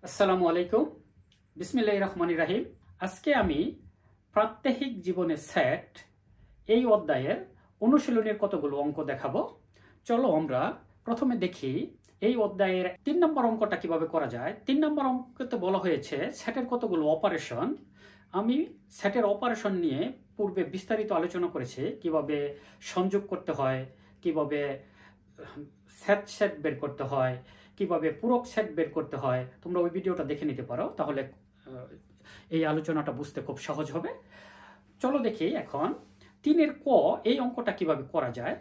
আসসালামু আলাইকুম। বিসমিল্লাহির রহমানির রহিম। আজকে আমি প্রাত্যহিক জীবনে সেট এই অধ্যায়ের অনুশীলনের কতগুলো অঙ্ক দেখাবো। চলো আমরা প্রথমে দেখি এই অধ্যায়ের ৩ নম্বর অঙ্কটা কিভাবে করা যায়। ৩ নম্বর অঙ্কতে বলা হয়েছে সেটের কতগুলো অপারেশন। আমি সেটের অপারেশন নিয়ে পূর্বে বিস্তারিত আলোচনা করেছি, কিভাবে সংযোগ করতে হয়, কিভাবে সেট সেট বের করতে হয়, কিভাবে পূরক সেট বের করতে হয়। তোমরা ওই ভিডিওটা দেখে নিতে পারো, তাহলে এই আলোচনাটা বুঝতে খুব সহজ হবে। চলো দেখি এখন ৩-এর ক এই অঙ্কটা কিভাবে করা যায়।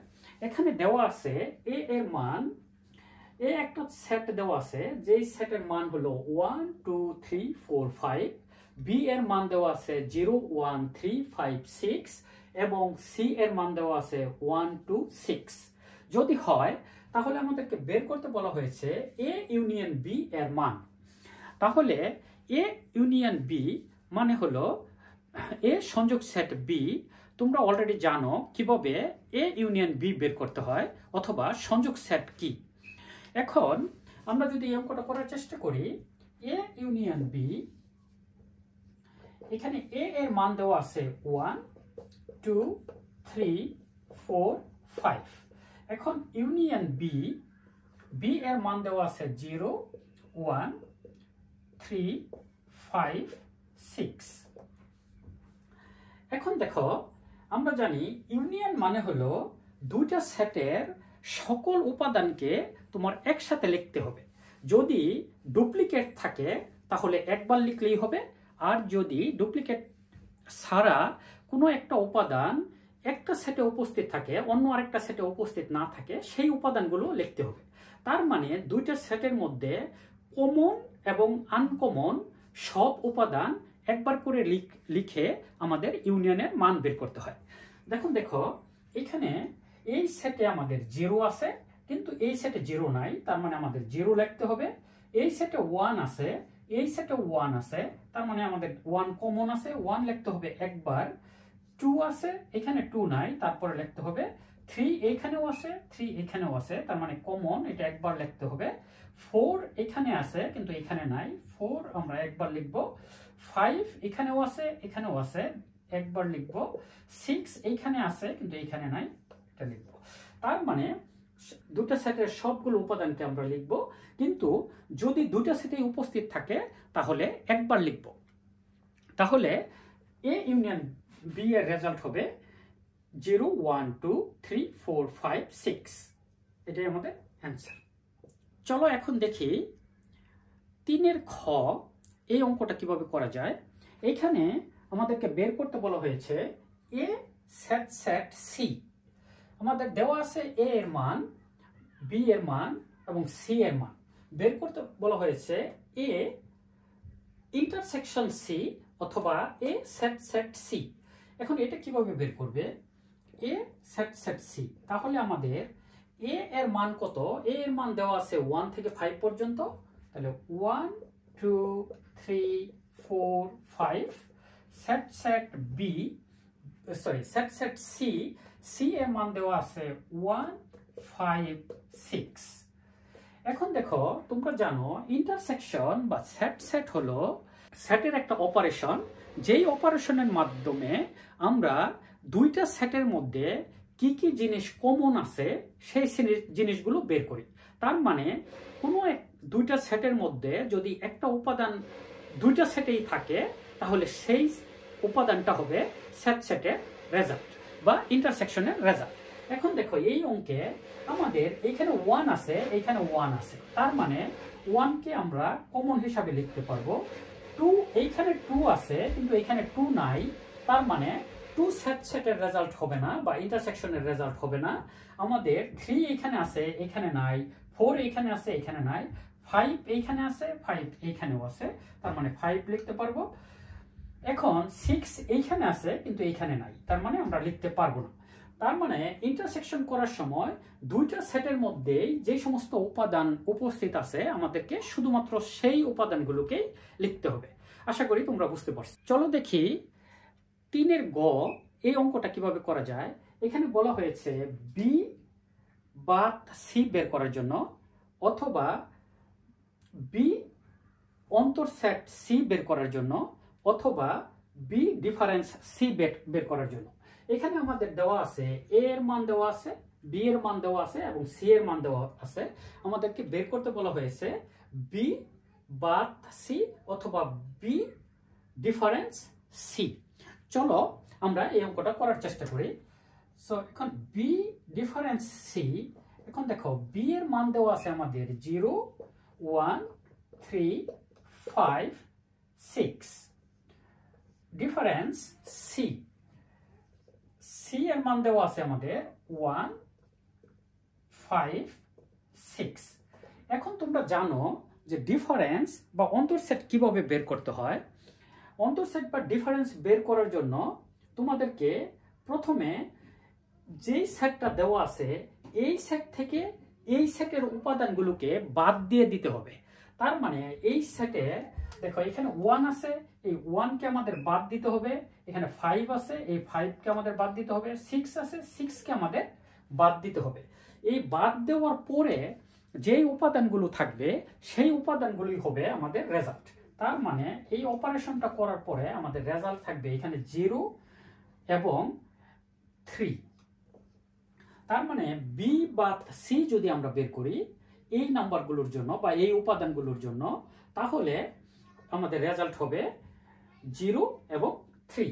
এখানে দেওয়া আছে এ এর মান, এ একটা সেট দেওয়া আছে, যেই সেটের মান হলো 1 2 3 4 5, বি এর মান দেওয়া আছে 0 1 3 5 6 এবং সি এর মান দেওয়া আছে 1 2 6। যদি হয় তাহলে আমাদেরকে বের করতে বলা হয়েছে এ ইউনিয়ন বি এর মান। তাহলে এ ইউনিয়ন বি মানে হলো এ সংযোগ সেট বি। তোমরা অলরেডি জানো কিভাবে এ ইউনিয়ন বি বের করতে হয় অথবা সংযোগ সেট কি। এখন আমরা যদি এই অঙ্কটা করার চেষ্টা করি, এ ইউনিয়ন বি, এখানে এ এর মান দেওয়া আছে 1 2 3 4 5। এখন ইউনিয়ন বি, বি এর মান দেওয়া আছে 0 1 3 5 6। এখন দেখো, আমরা জানি ইউনিয়ন মানে হলো দুইটা সেটের সকল উপাদানকে তোমার একসাথে লিখতে হবে। যদি ডুপ্লিকেট থাকে তাহলে একবার লিখলেই হবে, আর যদি ডুপ্লিকেট ছাড়া কোনো একটা উপাদান একটা সেটে উপস্থিত থাকে, অন্য আরেকটা সেটে উপস্থিত না থাকে, সেই উপাদানগুলো লিখতে হবে। তার মানে দুইটা সেটের মধ্যে কমন এবং আনকমন সব উপাদান একবার করে লিখে আমাদের ইউনিয়নের মান বের করতে হয়। দেখো এখানে এই সেটে আমাদের 0 আছে, কিন্তু এই সেটে 0 নাই, তার মানে আমাদের 0 লিখতে হবে। এই সেটে 1 আছে, এই সেটে 1 আছে, তার মানে আমাদের 1 কমন আছে, 1 লিখতে হবে একবার। 2 আছে, এখানে 2 নাই, তারপরে লিখতে হবে। 3 এখানেও আছে, 3 এখানেও আছে, তার মানে কমন, এটা একবার লিখতে হবে। 4 এখানে আছে কিন্তু এখানে নাই, 4 আমরা একবার লিখব। 5 এখানেও আছে, এখানেও আছে, একবার লিখব। 6 এইখানে আছে কিন্তু এইখানে নাই, এটা লিখব। তার মানে দুটো সেটের সবগুলো উপাদানকে আমরা লিখব, কিন্তু যদি দুটো সেটে উপস্থিত থাকে তাহলে একবার লিখব। তাহলে এ ইউনিয়ন বি এর রেজাল্ট হবে 0 1 2 3 4 5 6। এটাই আমাদের অ্যান্সার। চলো এখন দেখি ৩-এর খ এই অঙ্কটা কিভাবে করা যায়। এইখানে আমাদেরকে বের করতে বলা হয়েছে এ সেট সেট সি। আমাদের দেওয়া আছে এ এর মান, বি এর মান এবং সি এর মান। বের করতে বলা হয়েছে এ ইন্টারসেকশন সি অথবা এ সেট সেট সি। এখন এটা কিভাবে বের করবে, এ সেট সেট সি। তাহলে আমাদের এ এর মান কত, এ এর মান দেওয়া আছে 1 থেকে 5 পর্যন্ত, তাহলে 1 2 3 4 5। Set set B, sorry set set C, C এর মান দেওয়া আছে 1 5 6। এখন দেখো, তোমরা জানো ইন্টারসেকশন বা সেট সেট হলো সেটের একটা অপারেশন, যেই অপারেশনের মাধ্যমে আমরা দুইটা সেটের মধ্যে কি কি জিনিস কমন আছে সেই জিনিসগুলো বের করি। তার মানে কোনো দুইটা সেটের মধ্যে যদি একটা উপাদান দুইটা সেটেই থাকে তাহলে সেই উপাদানটা হবে সেট সেটের রেজাল্ট বা ইন্টারসেকশনের রেজাল্ট। এখন দেখো এই অঙ্কে আমাদের এইখানে 1 আছে, এইখানে 1 আছে, তার মানে 1 কে আমরা কমন হিসাবে লিখতে পারবো। 2 এইখানে 2 আছে কিন্তু এইখানে 2 নাই, তার মানে 2 সেট সেটের রেজাল্ট হবে না বা ইন্টারসেকশনের রেজাল্ট হবে না। আমাদের 3 এইখানে আছে, এখানে নাই, 4 এইখানে আছে, এখানে নাই, 5 এইখানে আছে, 5 এইখানেও আছে, তার মানে 5 লিখতে পারবো। এখন 6 এইখানে আছে কিন্তু এইখানে নাই, তার মানে আমরা লিখতে পারবো না। তার মানে ইন্টারসেকশন করার সময় দুইটা সেটের মধ্যে যে সমস্ত উপাদান উপস্থিত আছে আমাদেরকে শুধুমাত্র সেই উপাদানগুলোকেই লিখতে হবে। আশা করি তোমরা বুঝতে পারছো। চলো দেখি ৩-এর গ এই অঙ্কটা কিভাবে করা যায়। এখানে বলা হয়েছে বি বা সি বের করার জন্য অথবা বি অন্তর্সেট সি বের করার জন্য অথবা বি ডিফারেন্স সি বের করার জন্য। এখানে আমাদের দেওয়া আছে এ এর মান দেওয়া আছে, বি এর মান দেওয়া আছে এবং সি এর মান দেওয়া আছে। আমাদেরকে বের করতে বলা হয়েছে বি বাদ সি অথবা বি ডিফারেন্স সি। চলো আমরা এই অঙ্কটা করার চেষ্টা করি। সো এখন বি ডিফারেন্স সি, এখন দেখো বি এর মান দেওয়া আছে আমাদের 0 1 3 5 6। ডিফারেন্স সি, সি এর মান দেওয়া আছে আমাদের 1 5 6। এখন তোমরা জানো যে ডিফারেন্স বা অন্তর্সেট কিভাবে বের করতে হয়। অন্তর্সেট বা ডিফারেন্স বের করার জন্য তোমাদেরকে প্রথমে যেই সেটটা দেওয়া আছে এই সেট থেকে এই সেটের উপাদানগুলোকে বাদ দিয়ে দিতে হবে। তার মানে এই সেটে দেখো এখানে 1 আছে, এই 1 কে আমাদের বাদ দিতে হবে। এখানে 5 আছে, এই 5 কে আমাদের বাদ দিতে হবে। 6 আছে, 6 কে আমাদের বাদ দিতে হবে। এই বাদ দেওয়ার পরে যেই উপাদানগুলো থাকবে সেই উপাদানগুলোই হবে আমাদের রেজাল্ট। তার মানে এই অপারেশনটা করার পরে আমাদের রেজাল্ট থাকবে এখানে 0 এবং 3। তার মানে বি বা সি যদি আমরা বের করি এই নাম্বারগুলোর জন্য বা এই উপাদানগুলোর জন্য, তাহলে আমাদের রেজাল্ট হবে 0 এবং 3।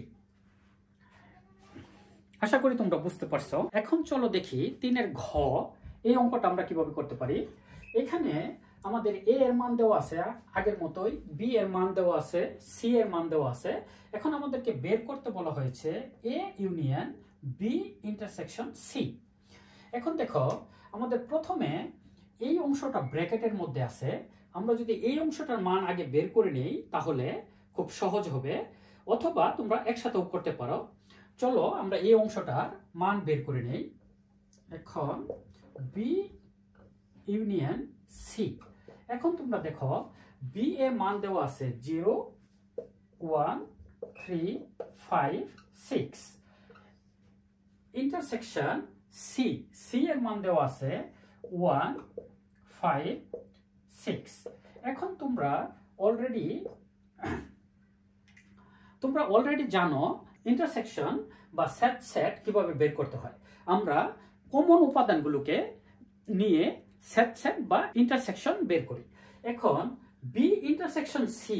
আশা করি তোমরা বুঝতে পারছো। এখন চলো দেখি 3-এর ঘ এই অঙ্কটা আমরা কিভাবে করতে পারি। এখানে আমাদের এ এর মান দেওয়া আছে আগের মতোই, বি এর মান দেওয়া আছে, সি এর মান দেওয়া আছে। এখন আমাদেরকে বের করতে বলা হয়েছে A union B intersection C. এখন দেখো আমাদের প্রথমে এই অংশটা ব্র্যাকেটের মধ্যে আছে। আমরা যদি এই অংশটার মান আগে বের করে নেই তাহলে খুব সহজ হবে, অথবা তোমরা একসাথেও করতে পারো। চলো আমরা এই অংশটার মান বের করে নেই। এখন বি ইউনিয়ন সি। এখন তোমরা দেখো বি এর মান দেওয়া আছে 0 1 3 5 6। ইন্টারসেকশন সি, সি এর মান দেওয়া আছে 1 5 6। এখন তোমরা অলরেডি জানো ইন্টারসেকশন বা সেট কিভাবে বের করতে হয়। আমরা কমন উপাদানগুলোকে নিয়ে সেট বা ইন্টারসেকশন বের করি। এখন বি ইন্টারসেকশন সি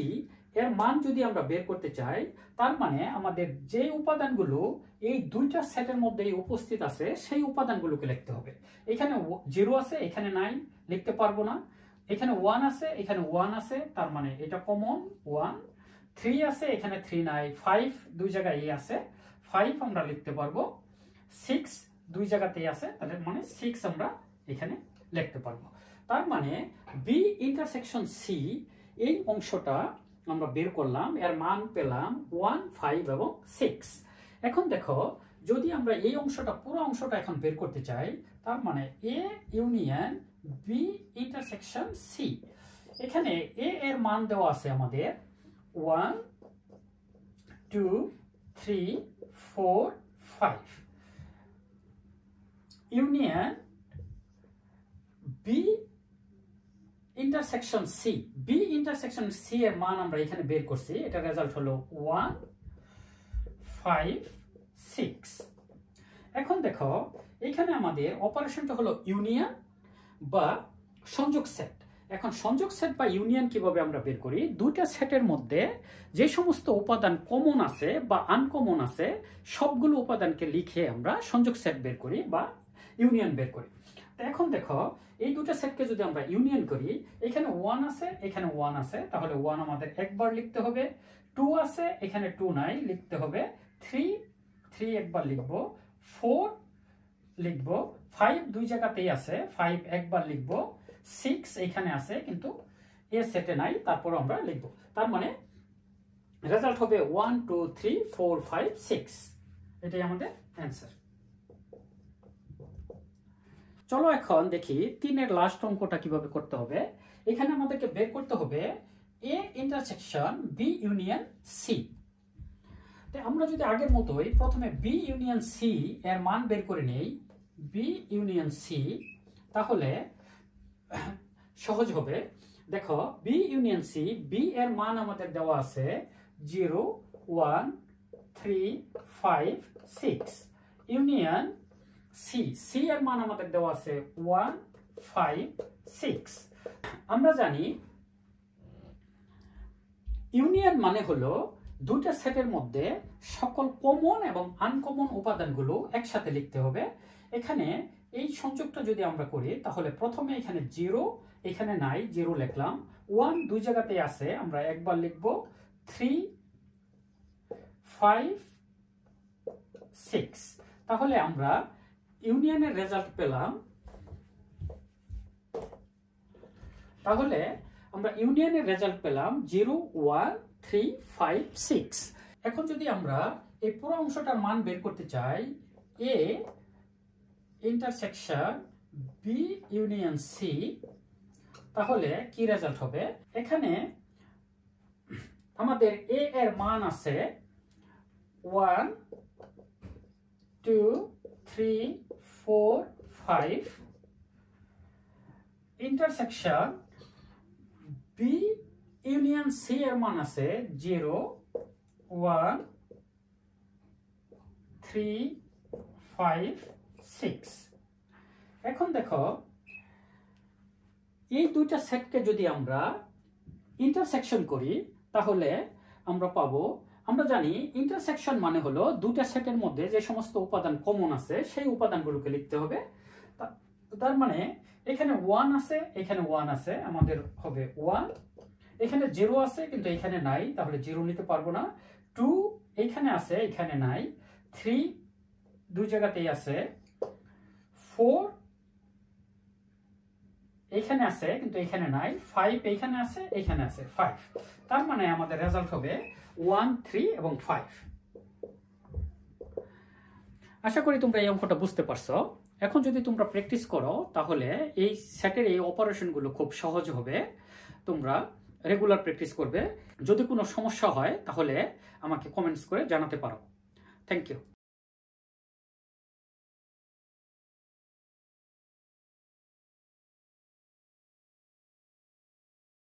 এর মান যদি আমরা বের করতে চাই, তার মানে আমাদের যে উপাদানগুলো এই দুইটা সেটের মধ্যে উপস্থিত আছে সেই উপাদানগুলোকে লিখতে হবে। এখানে 0 আছে, এখানে নাই, লিখতে পারবো না। এখানে 1 আছে, এখানে 1 আছে, তার মানে এটা কমন 1। 3 আছে, এখানে 3 নাই। 5 দুই জায়গায় আছে, 5 আমরা লিখতে পারবো। 6 দুই জায়গাতেই আছে, তাহলে মানে 6 আমরা এখানে লিখতে পারবো। তার মানে বি ইন্টারসেকশন সি এই অংশটা আমরা বের করলাম, এর মান পেলাম 1 5 এবং 6। এখন দেখো যদি আমরা এই অংশটা পুরো অংশটা এখন বের করতে চাই, তার মানে A union B intersection C. এখানে এ এর মান দেওয়া আছে আমাদের 1 2 3 4 5। Union B intersection C, B intersection C এর মান আমরা এখানে বের করছি। এটা রেজাল্ট হলো 1 5 6। এখন দেখো এখানে আমাদের অপারেশনটা হলো ইউনিয়ন বা সংযোগ সেট। এখন সংযোগ সেট বা ইউনিয়ন কিভাবে আমরা বের করি, দুইটা সেটের মধ্যে যে সমস্ত উপাদান কমন আছে বা আনকমন আছে সবগুলো উপাদানকে লিখে আমরা সংযোগ সেট বের করি বা ইউনিয়ন বের করি। তো এখন দেখো এই দুটো সেটকে যদি আমরা ইউনিয়ন করি, এখানে 1 আছে, এখানে 1 আছে, তাহলে 1 আমাদের একবার লিখতে হবে। 2 আছে, এখানে 2 নাই, লিখতে হবে। 3 একবার লিখবো। 4 লিখবো। 5 দুই জায়গাতেই আছে, 5 একবার লিখবো। 6 এখানে আছে কিন্তু এ সেটে নাই, তারপর আমরা লিখবো। তার মানে রেজাল্ট হবে 1 2 3 4 5 6। এটাই আমাদের অ্যান্সার। চলো এখন দেখি 3-এর লাস্ট অঙ্কটা কিভাবে করতে হবে। এখানে আমাদেরকে বের করতে হবে A intersection B union C. তো আমরা যদি আগের মতোই প্রথমে বি ইউনিয়ন সি এর মান বের করে নেই, বি ইউনিয়ন সি, তাহলে সহজ হবে। দেখো বি ইউনিয়ন সি, বি এর মান আমাদের দেওয়া আছে 0 1 3 5 6, ইউনিয়ন সি, সি এর মান আমাদের দেওয়া আছে 1 5 6। আমরা জানি ইউনিয়ন মানে হলো দুইটা সেটের মধ্যে সকল কমন এবং আনকমন উপাদানগুলো একসাথে লিখতে হবে। এখানে এই সংযোগটা যদি আমরা করি তাহলে প্রথমে এখানে 0, এখানে নাই, 0 লিখলাম, 1 দুই জায়গাতেই আছে, আমরা একবার লিখব, 3 5 6। তাহলে আমরা ইউনিয়নের রেজাল্ট পেলাম, তাহলে আমরা ইউনিয়নের রেজাল্ট পেলাম 0 1 3 5 6। এখন যদি আমরা এই পুরো অংশটার মান বের করতে চাই, A intersection B union C, তাহলে কি রেজাল্ট হবে? এখানে আমাদের এ এর মান আছে 1 2 3 4 5, ইন্টারসেকশন বি ইউনিয়ন সি এর মান আছে 0 1 3 5 6। এখন দেখো এই দুইটা সেটকে যদি আমরা ইন্টারসেকশন করি তাহলে আমরা পাবো, আমরা জানি ইন্টারসেকশন মানে হলো দুইটা সেটের মধ্যে যে সমস্ত উপাদান কমন আছে সেই উপাদানগুলোকে লিখতে হবে। তার মানে এখানে 1 আছে, এখানে 1 আছে, আমাদের হবে 1, এখানে 0 আছে কিন্তু এখানে নাই, তাহলে 0 নিতে পারবো না, 2 এখানে আছে, এখানে নাই, 3 দুই জায়গাতেই আছে, 4 এখানে আছে কিন্তু এখানে নাই, 5 এখানে আছে, এখানে আছে 5। তার মানে আমাদের রেজাল্ট হবে 1 3 এবং 5। আশা করি তোমরা এই অঙ্কটা বুঝতে পারছো। এখন যদি তোমরা প্র্যাকটিস করো তাহলে এই সেটের এই অপারেশনগুলো খুব সহজ হবে। তোমরা রেগুলার প্র্যাকটিস করবে। যদি কোনো সমস্যা হয় তাহলে আমাকে কমেন্টস করে জানাতে পারো। Thank you.